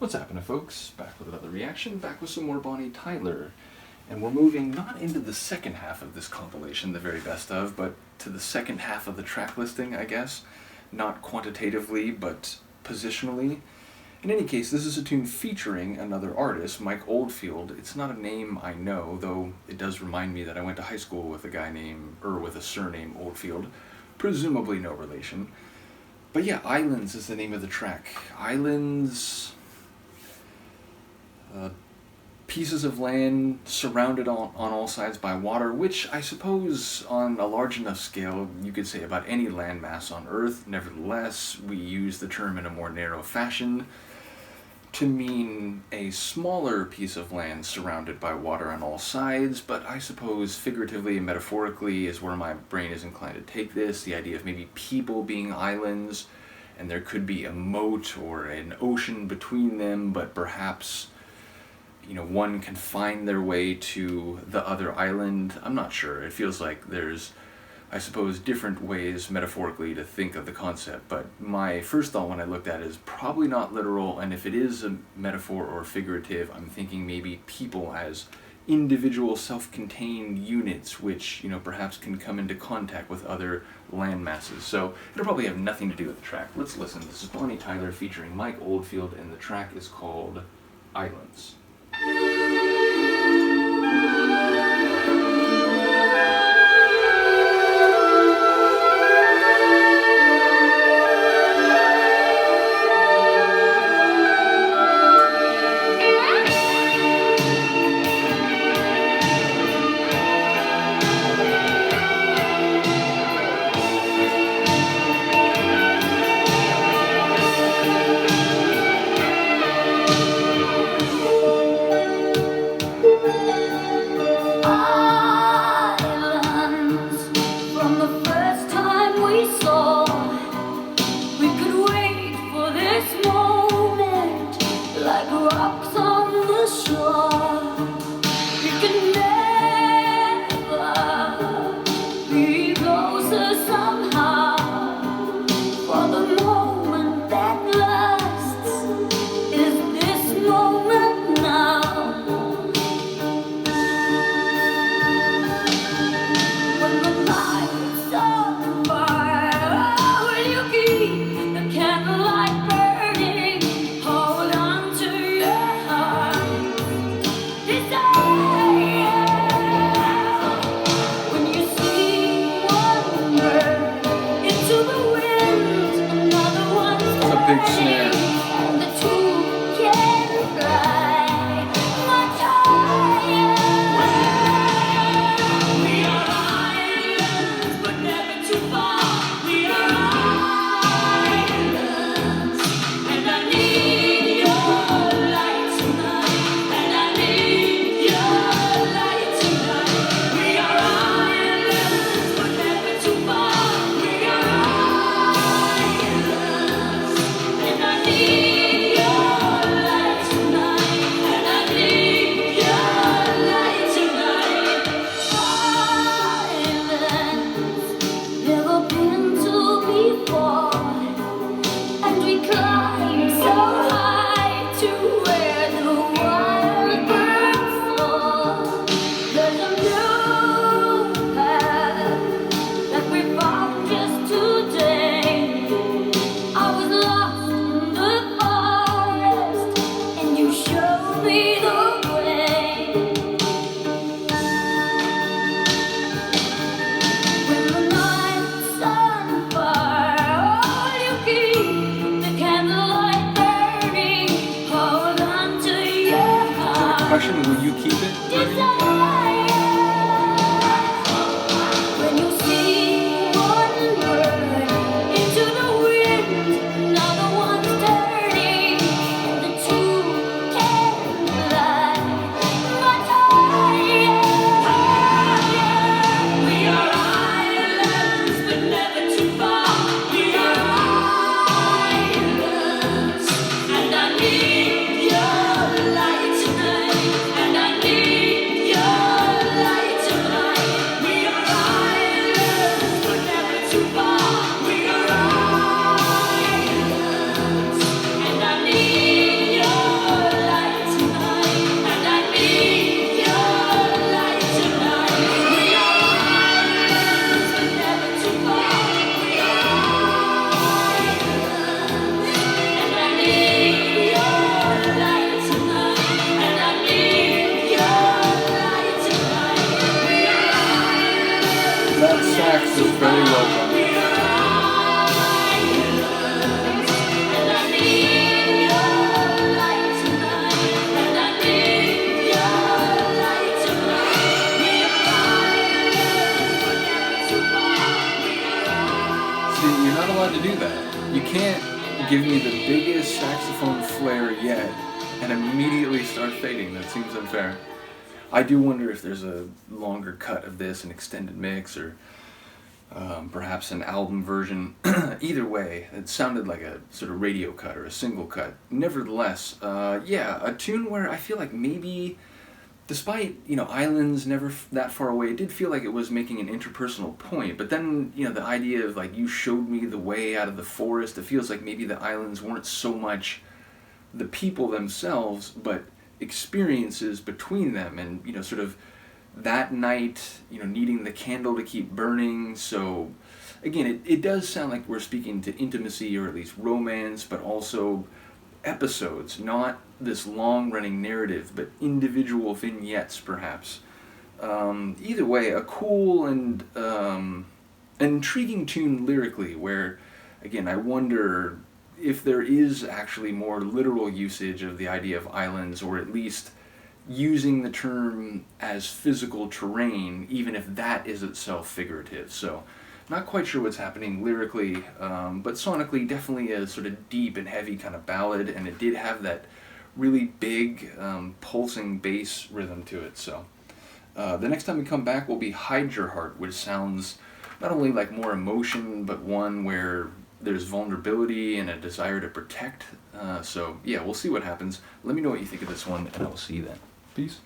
What's happening, folks? Back with another reaction, back with some more Bonnie Tyler. And we're moving not into the second half of this compilation, the very best of, but to the second half of the track listing, I guess. Not quantitatively, but positionally. In any case, this is a tune featuring another artist, Mike Oldfield. It's not a name I know, though it does remind me that I went to high school with with a surname Oldfield. Presumably no relation. But yeah, Islands is the name of the track. Islands... pieces of land surrounded on all sides by water, which I suppose on a large enough scale you could say about any landmass on Earth. Nevertheless, we use the term in a more narrow fashion to mean a smaller piece of land surrounded by water on all sides, but I suppose figuratively and metaphorically is where my brain is inclined to take this, the idea of maybe people being islands, and there could be a moat or an ocean between them, but perhaps one can find their way to the other island. I'm not sure. It feels like there's, I suppose, different ways metaphorically to think of the concept, but my first thought when I looked at it is probably not literal, and if it is a metaphor or figurative, I'm thinking maybe people as individual self-contained units which, perhaps can come into contact with other land masses. So it'll probably have nothing to do with the track. Let's listen. This is Bonnie Tyler featuring Mike Oldfield, and the track is called Islands. Big snare. Question, will you keep it? And I need give me the biggest saxophone flare yet and immediately start fading. That seems unfair. I do wonder if there's a longer cut of this, an extended mix, or perhaps an album version. Either way, it sounded like a sort of radio cut or a single cut. Nevertheless, yeah, a tune where I feel like maybe, despite, islands never that far away, it did feel like it was making an interpersonal point. But then, the idea of like, you showed me the way out of the forest, it feels like maybe the islands weren't so much the people themselves, but experiences between them, and sort of that night, needing the candle to keep burning. So again, it does sound like we're speaking to intimacy, or at least romance, but also episodes, not this long running narrative, but individual vignettes perhaps. Either way, a cool and an intriguing tune lyrically, where again I wonder if there is actually more literal usage of the idea of islands, or at least using the term as physical terrain, even if that is itself figurative. So, not quite sure what's happening lyrically, but sonically definitely a sort of deep and heavy kind of ballad, and it did have that really big, pulsing bass rhythm to it. So, the next time we come back will be Hide Your Heart, which sounds not only like more emotion, but one where there's vulnerability and a desire to protect. So yeah, we'll see what happens. Let me know what you think of this one, and I will see you then. Peace.